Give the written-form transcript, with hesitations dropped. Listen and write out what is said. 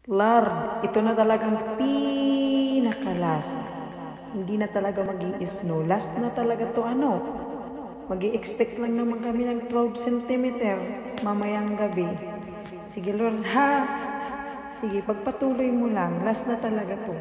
Lord, ito na talagang pinaka-last. Hindi na talaga mag-i-snow. Last na talaga to Mag-i-expect lang naman kami ng 12 cm mamayang gabi. Sige Lord ha. Sige, pagpatuloy mo lang. Last na talaga to.